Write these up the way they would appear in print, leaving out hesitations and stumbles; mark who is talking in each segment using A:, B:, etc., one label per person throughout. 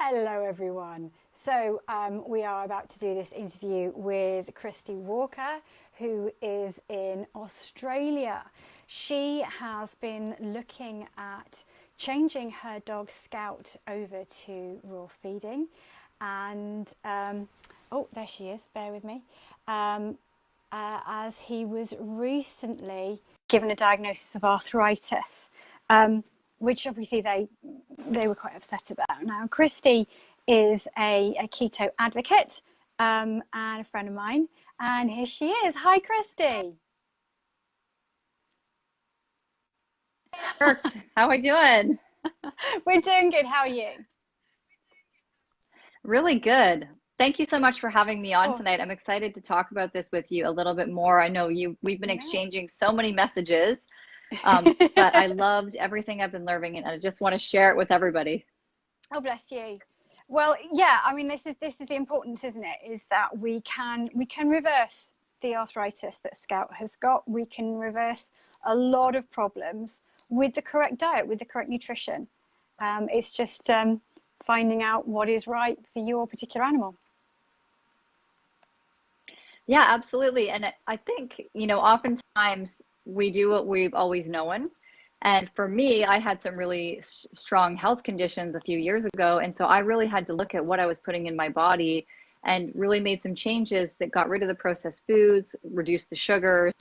A: Hello everyone. We are about to do this interview with Kristy Walker, who is in Australia. She has been looking at changing her dog Scout over to raw feeding, and oh, there she is, bear with me, as he was recently given a diagnosis of arthritis, which obviously they were quite upset about. Now, Kristy is a keto advocate and a friend of mine, and here she is. Hi, Kristy.
B: How are we doing?
A: We're doing good. How are you?
B: Really good. Thank you so much for having me on
A: Oh,
B: tonight. I'm excited to talk about this with you a little bit more. I know we've been
A: yeah.
B: exchanging so many messages, but I loved everything I've been learning, and I just want to share it with everybody.
A: Oh, bless you. Well, yeah. I mean, this is the importance, isn't it? Is that we can reverse the arthritis that Scout has got. We can reverse a lot of problems with the correct diet, with the correct nutrition. It's just finding out what is right for your particular animal.
B: Yeah, absolutely. And I think, oftentimes we do what we've always known. And for me, I had some really strong health conditions a few years ago. And so I really had to look at what I was putting in my body and really made some changes that got rid of the processed foods, reduced the sugars,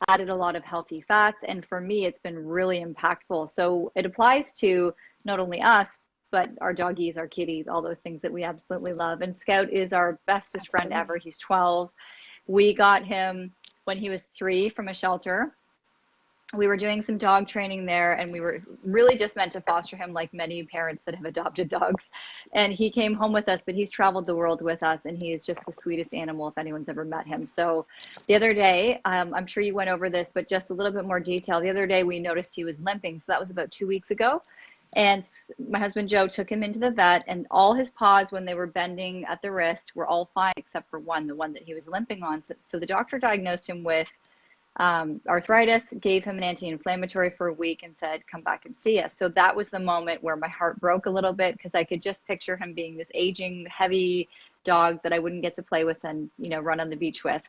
B: added a lot of healthy fats. And for me, it's been really impactful. So it applies to not only us, but our doggies, our kitties, all those things that we absolutely love. And Scout is our bestest friend ever.
A: Absolutely.
B: He's 12. We got him when he was 3 from a shelter. We were doing some dog training there, and we were really just meant to foster him like many parents that have adopted dogs. And he came home with us, but he's traveled the world with us, and he is just the sweetest animal if anyone's ever met him. So the other day, I'm sure you went over this, but just a little bit more detail. The other day, we noticed he was limping. So that was about 2 weeks ago. And my husband Joe took him into the vet, and all his paws, when they were bending at the wrist, were all fine except for one, the one that he was limping on. So the doctor diagnosed him with arthritis, gave him an anti-inflammatory for a week, and said, "Come back and see us." So that was the moment where my heart broke a little bit, because I could just picture him being this aging, heavy dog that I wouldn't get to play with and run on the beach with.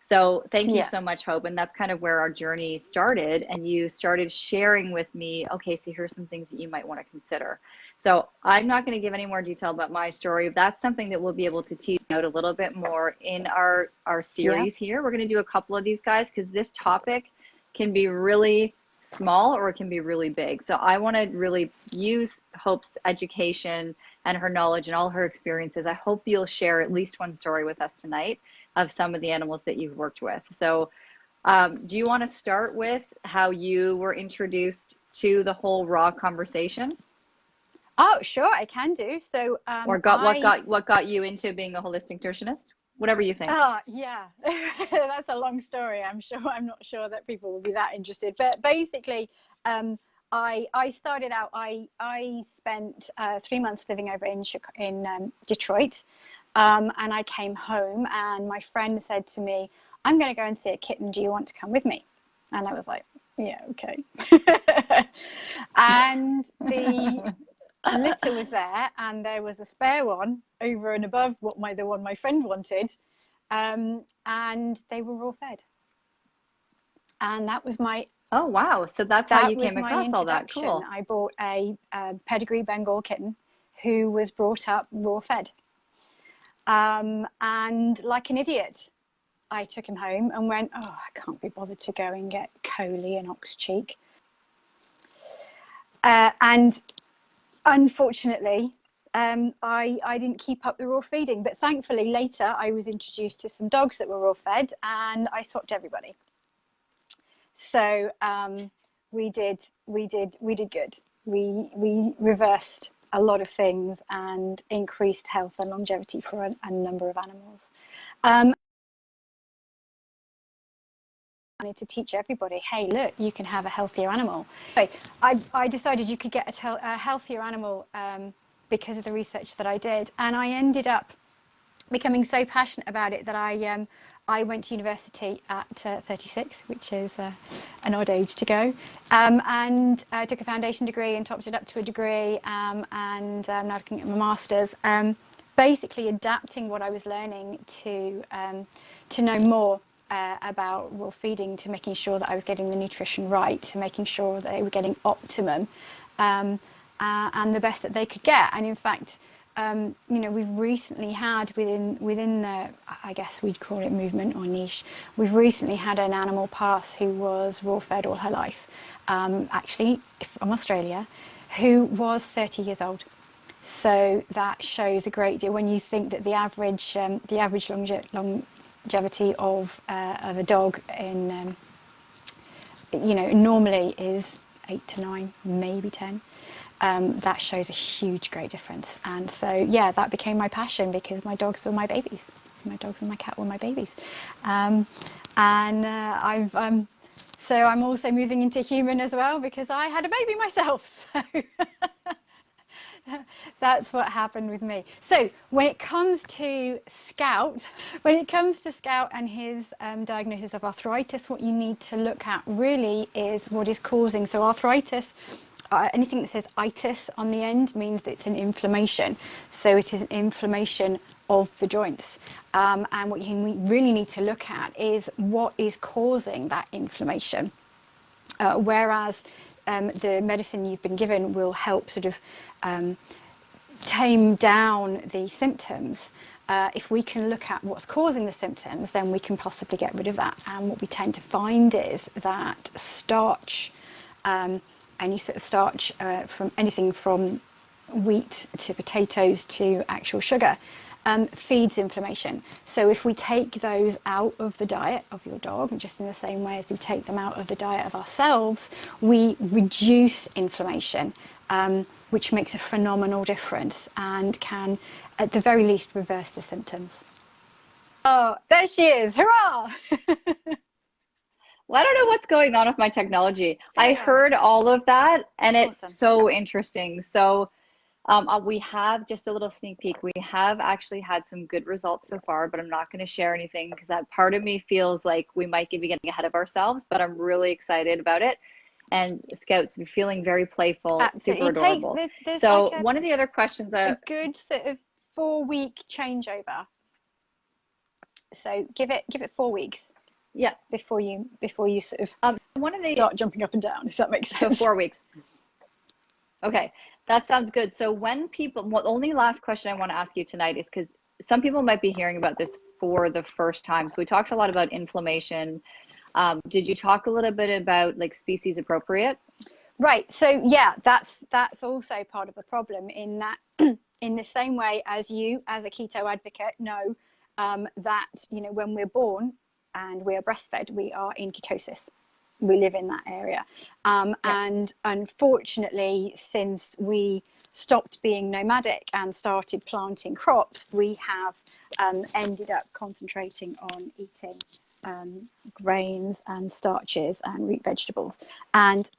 B: So thank you
A: Yeah.
B: so much, Hope. And that's kind of where our journey started. And you started sharing with me, okay, so here's some things that you might want to consider. So I'm not going to give any more detail about my story. That's something that we'll be able to tease out a little bit more in our
A: Yeah.
B: series here. We're going to do a couple of these guys because this topic can be really small or it can be really big. So I want to really use Hope's education and her knowledge and all her experiences. I hope you'll share at least one story with us tonight of some of the animals that you've worked with. So do you want to start with how you were introduced to the whole raw conversation?
A: Oh, sure, I can do. So
B: Or what got you into being a holistic nutritionist? Whatever you think.
A: yeah, that's a long story. I'm not sure that people will be that interested. But basically, I started out. I spent 3 months living over in Detroit, and I came home, and my friend said to me, "I'm going to go and see a kitten. Do you want to come with me?" And I was like, "Yeah, okay." And the litter was there, and there was a spare one over and above the one my friend wanted, and they were raw fed, and
B: Oh, wow. So that's how
A: that
B: you
A: was
B: came
A: my
B: across all that.
A: introduction.
B: Cool.
A: I bought a pedigree Bengal kitten who was brought up raw fed, and like an idiot, I took him home and went, "Oh, I can't be bothered to go and get Coley and ox cheek," and unfortunately, I didn't keep up the raw feeding, but thankfully later I was introduced to some dogs that were raw fed, and I swapped everybody. So we did good. We reversed a lot of things and increased health and longevity for a number of animals. I wanted to teach everybody, hey, look, you can have a healthier animal. I decided you could get a healthier animal because of the research that I did, and I ended up becoming so passionate about it that I went to university at 36, which is an odd age to go, and I took a foundation degree and topped it up to a degree, and now looking at my master's, basically adapting what I was learning to know more about raw feeding, to making sure that I was getting the nutrition right, to making sure that they were getting optimum and the best that they could get. And in fact, you know, we've recently had within the, I guess we'd call it movement or niche, we've recently had an animal pass who was raw fed all her life, actually from Australia, who was 30 years old. So that shows a great deal when you think that the average longevity of a dog in you know, normally is 8 to 9, maybe 10. That shows a huge, great difference. And so, yeah, that became my passion because my dogs were my babies. My dogs and my cat were my babies. So I'm also moving into human as well because I had a baby myself. So that's what happened with me. So when it comes to Scout, and his diagnosis of arthritis, what you need to look at really is what is causing. So arthritis, anything that says itis on the end means that it's an inflammation. So it is an inflammation of the joints. And what you really need to look at is what is causing that inflammation. Whereas the medicine you've been given will help sort of tame down the symptoms. If we can look at what's causing the symptoms, then we can possibly get rid of that. And what we tend to find is that starch, any sort of starch, from anything from wheat to potatoes to actual sugar, feeds inflammation. So if we take those out of the diet of your dog, just in the same way as we take them out of the diet of ourselves, we reduce inflammation, which makes a phenomenal difference and can, at the very least, reverse the symptoms. Oh, there she is. Hurrah!
B: Well, I don't know what's going on with my technology. I heard all of that, and it's
A: Awesome.
B: so interesting. So we have just a little sneak peek. We have actually had some good results so far, but I'm not going to share anything because that part of me feels like we might be getting ahead of ourselves, but I'm really excited about it. And Scout's feeling very playful,
A: Absolutely.
B: super adorable. So like one of the other questions,
A: a good sort of 4-week changeover. So give it 4 weeks.
B: Yeah.
A: Before you sort of start jumping up and down, if that makes sense.
B: So 4 weeks. Okay, that sounds good. So when people, well, only last question I want to ask you tonight is because some people might be hearing about this for the first time. So we talked a lot about inflammation. Did you talk a little bit about like species appropriate?
A: Right. So yeah, that's also part of the problem in that in the same way as you as a keto advocate know that, you know, when we're born and we are breastfed, we are in ketosis. We live in that area. And unfortunately, since we stopped being nomadic and started planting crops, we have ended up concentrating on eating grains and starches and root vegetables. And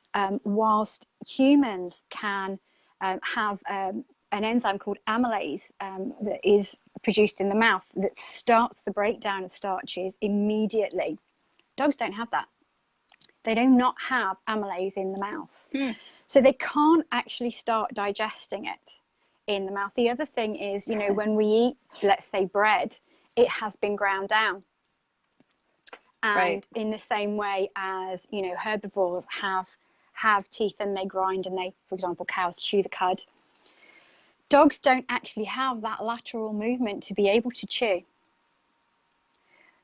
A: whilst humans can have an enzyme called amylase that is produced in the mouth that starts the breakdown of starches immediately, dogs don't have that. They do not have amylase in the mouth. So they can't actually start digesting it in the mouth. The other thing is, you know, when we eat, let's say, bread, it has been ground down. And in the same way as, you know, herbivores have teeth and they grind and they, for example, cows chew the cud. Dogs don't actually have that lateral movement to be able to chew.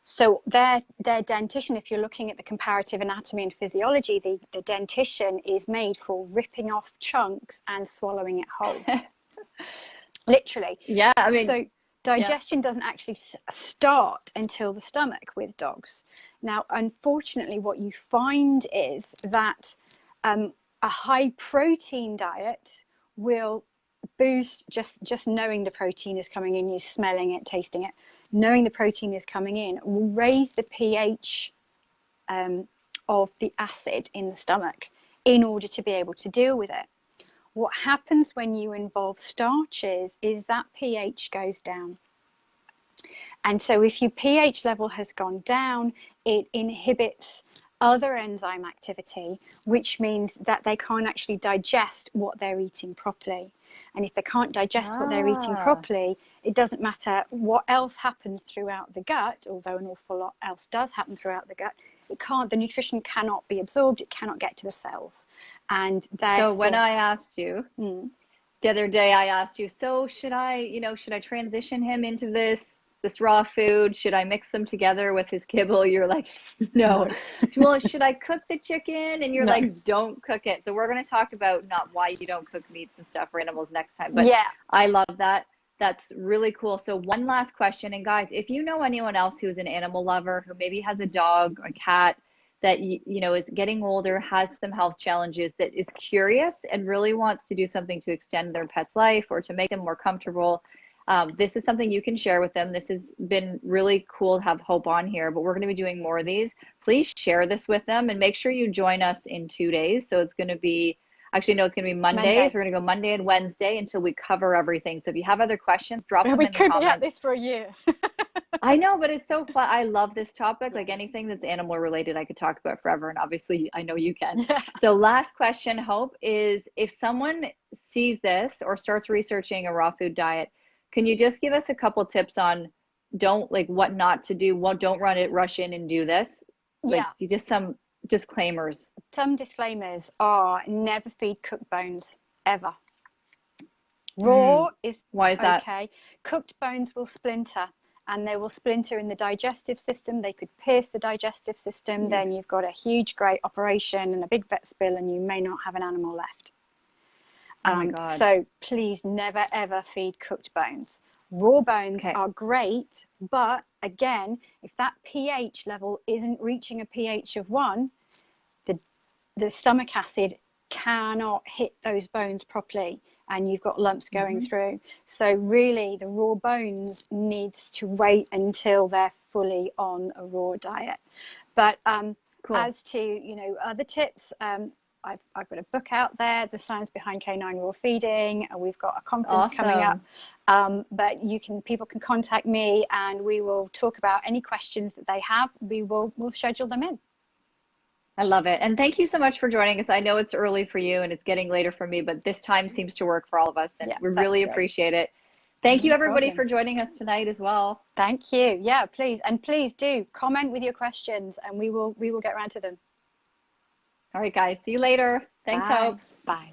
A: So their dentition, if you're looking at the comparative anatomy and physiology, the dentition is made for ripping off chunks and swallowing it whole. Literally.
B: Yeah, I mean,
A: so digestion doesn't actually start until the stomach with dogs. Now, unfortunately, what you find is that a high protein diet will boost just knowing the protein is coming in, you smelling it, tasting it, knowing the protein is coming in will raise the pH of the acid in the stomach in order to be able to deal with it. What happens when you involve starches is that pH goes down. And so if your pH level has gone down, it inhibits other enzyme activity, which means that they can't actually digest what they're eating properly. And if they can't digest what they're eating properly, it doesn't matter what else happens throughout the gut, although an awful lot else does happen throughout the gut, the nutrition cannot be absorbed, it cannot get to the cells. And
B: so when I asked you, the other day I asked you, so should I transition him into this raw food? Should I mix them together with his kibble? You're like, no. Well, should I cook the chicken? And you're like, don't cook it. So we're going to talk about not why you don't cook meats and stuff for animals next time. But yeah, I love that. That's really cool. So one last question. And guys, if you know anyone else who's an animal lover, who maybe has a dog or a cat that is getting older, has some health challenges, that is curious and really wants to do something to extend their pet's life or to make them more comfortable, this is something you can share with them. This has been really cool to have Hope on here, but we're going to be doing more of these. Please share this with them and make sure you join us in 2 days. So it's going to be, actually, no, it's going to be Monday. We're going to go Monday and Wednesday until we cover everything. So if you have other questions, drop them in the comments.
A: We could be at this for a year.
B: I know, but it's so fun. I love this topic. Like anything that's animal related, I could talk about forever. And obviously, I know you can. Yeah. So last question, Hope, is if someone sees this or starts researching a raw food diet, can you just give us a couple tips on what not to do? Don't rush in and do this. Just some disclaimers.
A: Some disclaimers are never feed cooked bones, ever. Raw is
B: why is that?
A: Okay. Cooked bones will splinter, and they will splinter in the digestive system. They could pierce the digestive system. Yeah. Then you've got a huge, great operation and a big vet's bill, and you may not have an animal left.
B: Oh my God.
A: So please never, ever feed cooked bones. Raw bones are great, but again, if that pH level isn't reaching a pH of 1, the stomach acid cannot hit those bones properly, and you've got lumps going through. So really, the raw bones needs to wait until they're fully on a raw diet. But as to other tips, I've got a book out there, The Science Behind Canine Raw Feeding, and we've got a conference coming up. But people can contact me, and we will talk about any questions that they have. We'll schedule them in.
B: I love it. And thank you so much for joining us. I know it's early for you and it's getting later for me, but this time seems to work for all of us, and we really appreciate it. Thank you, everybody, for joining us tonight as well.
A: Thank you. Yeah, please. And please do comment with your questions, and we will get around to them.
B: All right, guys. See you later. Thanks, Hope.
A: Bye.